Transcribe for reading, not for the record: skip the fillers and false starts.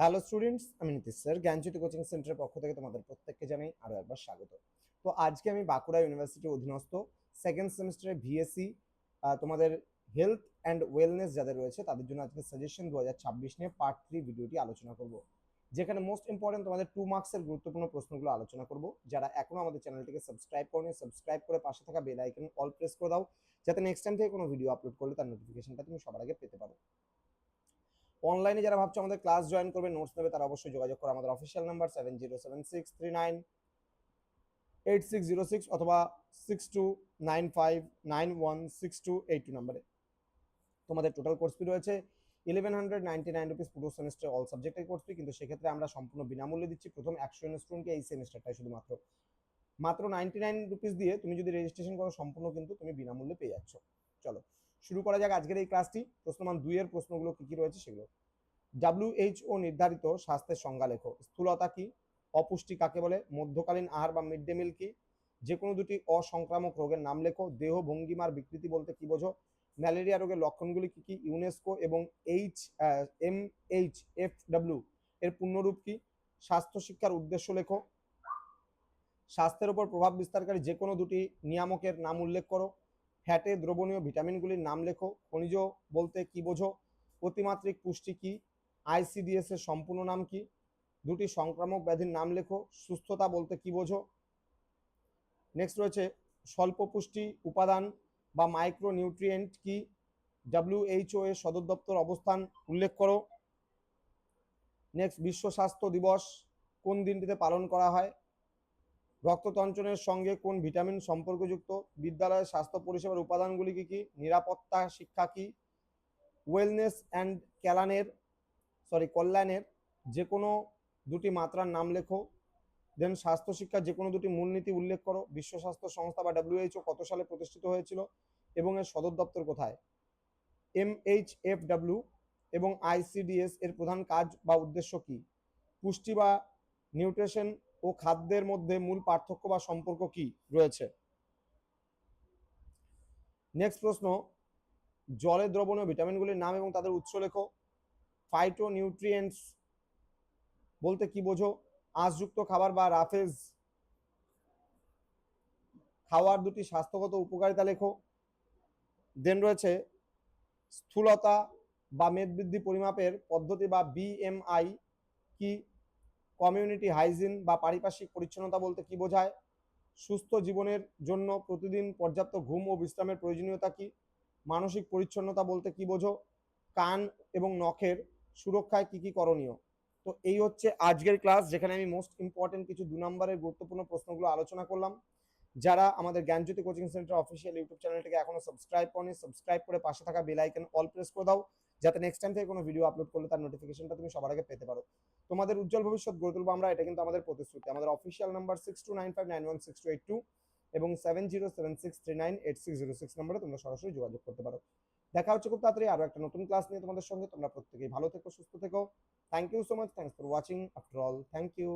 Hello students, আমি Nitish sir জ্ঞানজ্যোতি coaching সেন্টারের পক্ষ থেকে তোমাদের প্রত্যেককে জানাই আরও একবার স্বাগত। তো আজকে আমি বাঁকুড়া ইউনিভার্সিটির অধীনস্থ সেকেন্ড সেমিস্টারে ভিএসসি তোমাদের হেলথ অ্যান্ড ওয়েলনেস যাদের রয়েছে তাদের জন্য আজকে সাজেশন 2026 নিয়ে পার্ট 3 ভিডিওটি আলোচনা করব, যেখানে মোস্ট ইম্পর্টেন্ট তোমাদের 2 মার্কসের গুরুত্বপূর্ণ প্রশ্নগুলো আলোচনা করব। যারা এখনো আমাদের চ্যানেলটিকে সাবস্ক্রাইব করনি, সাবস্ক্রাইব করে পাশে থাকা বেল আইকন অল প্রেস করে দাও, যাতে নেক্সট টাইম থেকে কোনো ভিডিও আপলোড করলে তার নোটিফিকেশনটা তুমি সবার আগে পেতে পারো। অনলাইনে যারা ভাবছো আমাদের ক্লাস জয়েন করবে, নোটস নেবে, তারা অবশ্যই যোগাযোগ করো আমাদের অফিসিয়াল নাম্বার 7076398606 অথবা 6295916282 নাম্বারে। তোমাদের টোটাল কোর্স ফি রয়েছে 1199 রুপিস পুরো সেমিস্টার অল সাবজেক্টের কোর্স ফি, কিন্তু সেক্ষেত্রে আমরা সম্পূর্ণ বিনামূল্যে দিচ্ছি প্রথম 100 জন স্টুডেন্টকে এই সেমিস্টারটাই শুধুমাত্র মাত্র 99 রুপিস দিয়ে তুমি যদি রেজিস্ট্রেশন করো সম্পূর্ণ কিন্তু তুমি বিনামূল্যে পেয়ে যাচ্ছ। চলো শুরু করা যাক আজকের এই ক্লাসটি। প্রশ্নমান 2 এর প্রশ্নগুলো কি কি রয়েছে সেগুলো। WHO নির্ধারিত স্বাস্থ্যের সংজ্ঞা লেখো। স্থূলতা কি? অপুষ্টি কাকে বলে? মধ্যকালীন আহার বা মিড ডে মিল কি? যে কোনো দুটি অসংক্রামক রোগের নাম লেখো। দেহ ভঙ্গিমার বিকৃতি বলতে কি বোঝো? ম্যালেরিয়া রোগের লক্ষণগুলি কি কি? ইউনেস্কো এবং MHFW এর পূর্ণরূপ কি? স্বাস্থ্য শিক্ষার উদ্দেশ্য লেখো। স্বাস্থ্যের উপর প্রভাব বিস্তারকারী যে কোনো দুটি নিয়ামকের নাম উল্লেখ করো। ফ্যাটে দ্রবণীয় ভিটামিনগুলির নাম লেখো। খনিজ বলতে কি বোঝো? অতিমাত্রিক পুষ্টি কি? ICDS এর সম্পূর্ণ নাম কি? দুটি সংক্রামক ব্যাধির নাম লেখো। সুস্থতা বলতে কি বোঝো? নেক্সট রয়েছে স্বল্প পুষ্টি উপাদান বা মাইক্রো নিউট্রিয়েন্ট কি? WHO এর সদর দপ্তর অবস্থান উল্লেখ করো। নেক্সট বিশ্ব স্বাস্থ্য দিবস কোন দিনটিতে পালন করা হয়? রক্ততঞ্চনের সঙ্গে কোন ভিটামিন সম্পর্কযুক্ত? বিদ্যালয়ের স্বাস্থ্য পরিষেবার উপাদানগুলি কি কি? নিরাপত্তা শিক্ষা কি? ওয়েলনেস অ্যান্ড কল্যাণের যে কোনো দুটি মাত্রার নাম লেখো। দেন স্বাস্থ্য শিক্ষার যে কোনো দুটি মূলনীতি উল্লেখ করো। বিশ্ব স্বাস্থ্য সংস্থা বা WHO কত সালে প্রতিষ্ঠিত হয়েছিল এবং এর সদর দপ্তর কোথায়? MHFW এবং ICDS এর প্রধান কাজ বা উদ্দেশ্য কি? পুষ্টি বা নিউট্রিশন ও খাদ্যের মধ্যে মূল পার্থক্য বা সম্পর্ক কি রয়েছে? নেক্সট প্রশ্ন, জলে দ্রবণীয় ভিটামিনগুলির নাম এবং তাদের উৎস লেখো। ফাইটো নিউট্রিয়েন্টস বলতে কি বোঝো? আঁশযুক্ত খাবার বা রাফেজ খাওয়ার দুটি স্বাস্থ্যগত উপকারিতা লেখো। দেন রয়েছে স্থূলতা বা মেদবৃদ্ধি পরিমাপের পদ্ধতি বা BMI কি? কমিউনিটি হাইজিন বা পারিপার্শ্বিক পরিচ্ছন্নতা বলতে কি বোঝায়? সুস্থ জীবনের জন্য প্রতিদিন পর্যাপ্ত ঘুম ও বিশ্রামের প্রয়োজনীয়তা কি? মানসিক পরিচ্ছন্নতা বলতে কি বোঝো? কান এবং নখের সুরক্ষায় কি কি করণীয়? তো এই হচ্ছে আজকের ক্লাস, যেখানে আমি মোস্ট ইম্পর্টেন্ট কিছু 2 নম্বরের গুরুত্বপূর্ণ প্রশ্নগুলো আলোচনা করলাম। যারা আমাদের জ্ঞানজ্যোতি কোচিং সেন্টার অফিসিয়াল ইউটিউব চ্যানেলটিকে এখনো সাবস্ক্রাইব করনি, সাবস্ক্রাইব করে পাশে থাকা বেল আইকন অল প্রেস করে দাও, যাতে নেক্সট টাইম থেকে কোনো ভিডিও আপলোড করলে তার নোটিফিকেশনটা তুমি সবার আগে পেতে পারো। তোমাদের উজ্জ্বল ভবিষ্যৎ গড়ে তুলবো আমরা, এটা কিন্তু আমাদের প্রতিশ্রুতি। আমাদের অফিসিয়াল নাম্বার 6295916282 এবং 7076398606 নম্বরে তোমরা সরাসরি যোগাযোগ করতে পারো। দেখা হচ্ছে খুব তাড়াতাড়ি আরো একটা নতুন ক্লাস নিয়ে তোমাদের সঙ্গে। তোমরা প্রত্যেকেই ভালো থেকো, সুস্থ থেকো। Thank you so much, thanks for watching after all, thank you.